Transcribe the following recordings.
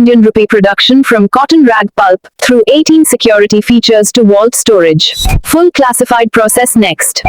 Indian rupee production from cotton rag pulp through 18 security features to vault storage. Full classified process next.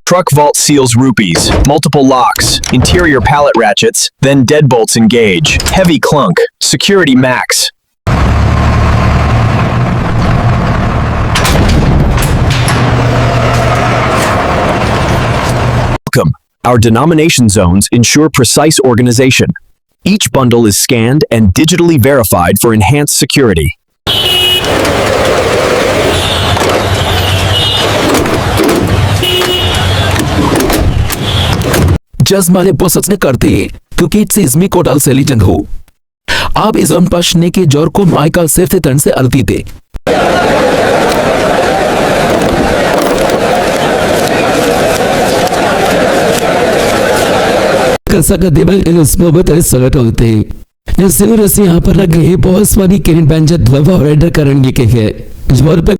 Truck vault seals rupees, multiple locks, interior pallet ratchets, then deadbolts engage. Heavy clunk, security max. Welcome. Our denomination zones ensure precise organization. Each bundle is scanned and digitally verified for enhanced security. जज्बाने बसने करते क्योंकि इसमें कोटाल से legion हो आप इस पशने के जोर को माइकल सेफ थे तन से अलती थे कसक देवल इस मोहब्बत सगट होते Seriously, यहाँ पर लग गई बहुत सारी किरण बैंजत ऑर्डर करने के हैं जोर पे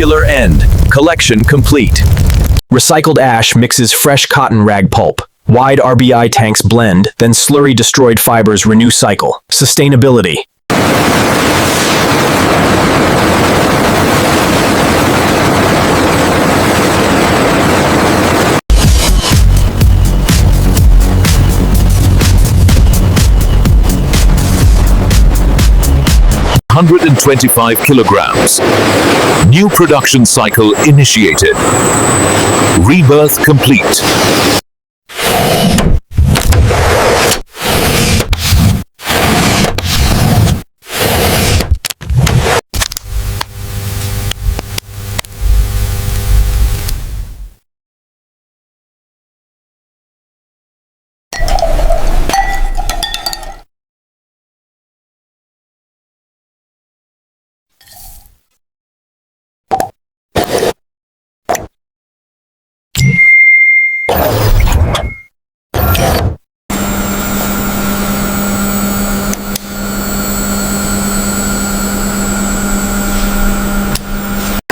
Molecular end. Collection complete. Recycled ash mixes fresh cotton rag pulp. Wide RBI tanks blend, then slurry destroyed fibers renew cycle. Sustainability. $125 kilograms. New production cycle initiated. Rebirth complete.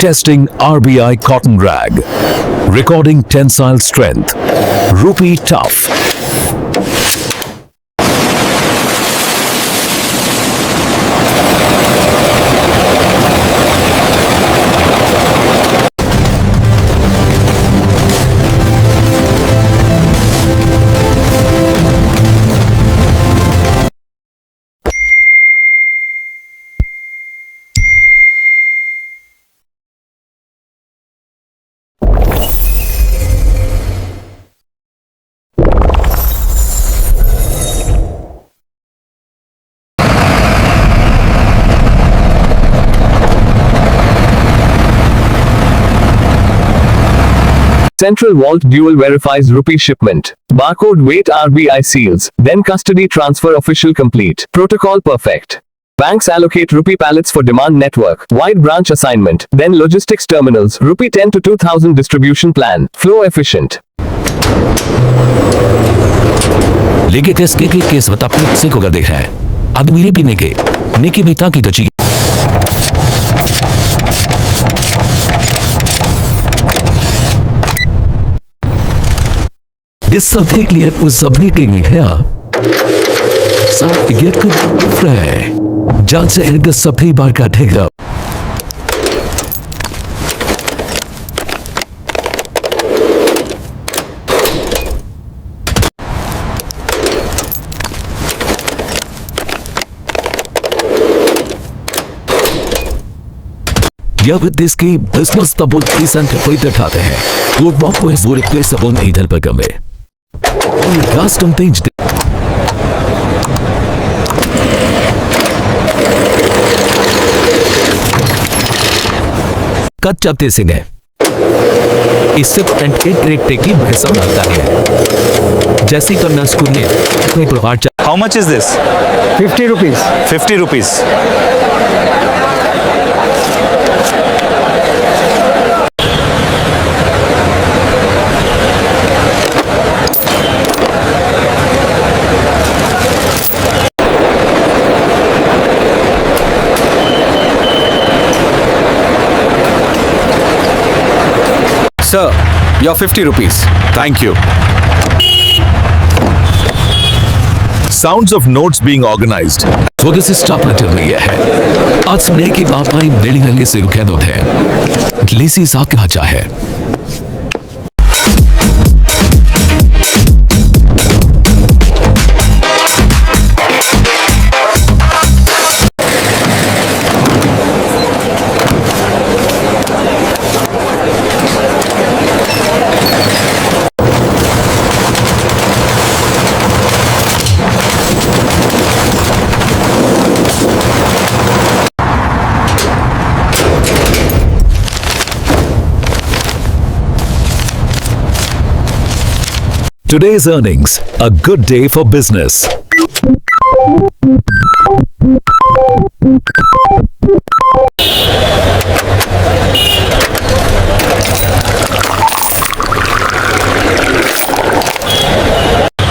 Testing RBI cotton rag. Recording tensile strength. Rupee tough. Central vault dual verifies rupee shipment. Barcode weight RBI seals. Then custody transfer official complete. Protocol perfect. Banks allocate rupee pallets for demand network. Wide branch assignment. Then logistics terminals. Rupee 10 to 2000 distribution plan. Flow efficient. लेके test के case बता अपने से को कर देख रहा है अब मेरे भी नेके भी ताकि तो चाहिए This something clear was submitting here. Some get good fray. John said the supply bar got take up. जब दिस की बिजनेस तबुल की संख्या कोई दिखाते हैं वो बहुत बुरे प्लेस अब नहीं इधर पर कम है Custom things. कच्चा तेसिंग है इससे फ्रंट के ट्रेक टेकी भैसा आता है जैसी करना स्कूल में कोई provide How much is this? 50 rupees. 50 rupees. Sir, your 50 rupees. Thank you. Sounds of notes being organized. So this is stop letter में यह है आज सुनने की बात आई बिल्डिंग लगे से रुके दो थे लेसी साथ कहा चाहे Today's earnings, a good day for business.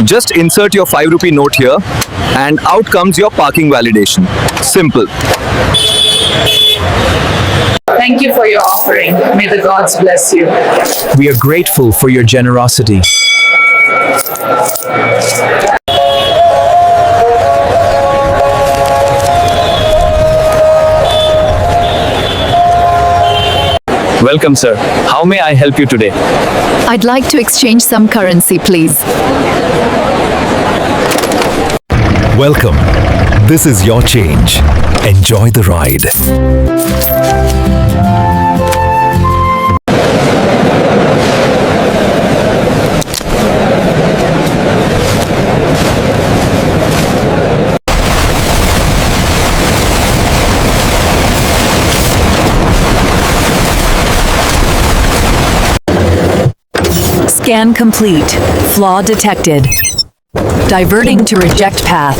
Just insert your 5 rupee note here and out comes your parking validation. Simple. Thank you for your offering. May the gods bless you. We are grateful for your generosity. Welcome, sir. How may I help you today? I'd like to exchange some currency, please. Welcome. This is your change. Enjoy the ride. Scan complete. Flaw detected. Diverting to reject path.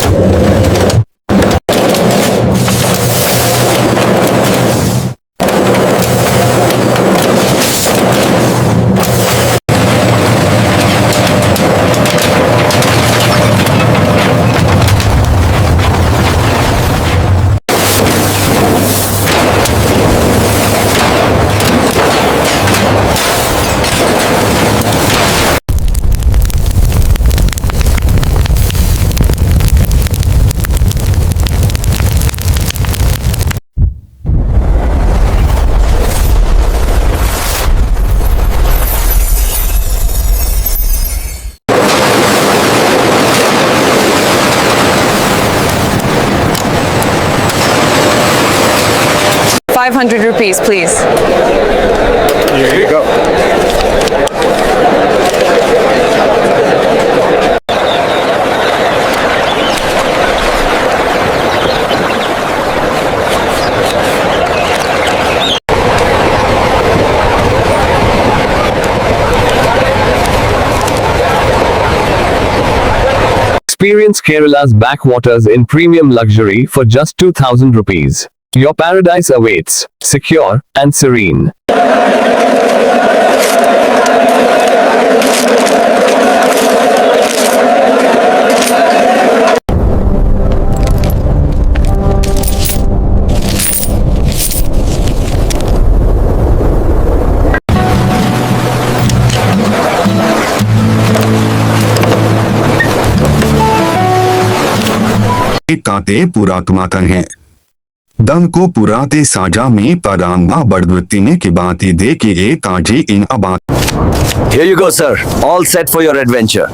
₹500, please. Here you go. Experience Kerala's backwaters in premium luxury for just 2,000 rupees. Your paradise awaits, secure and serene. ताते पुरात्मातन है दम को पुराते साजा में परांगा बड़वृत्ति ने की बातें दे के ये ताजे इन अबात. Here you go, sir. All set for your adventure.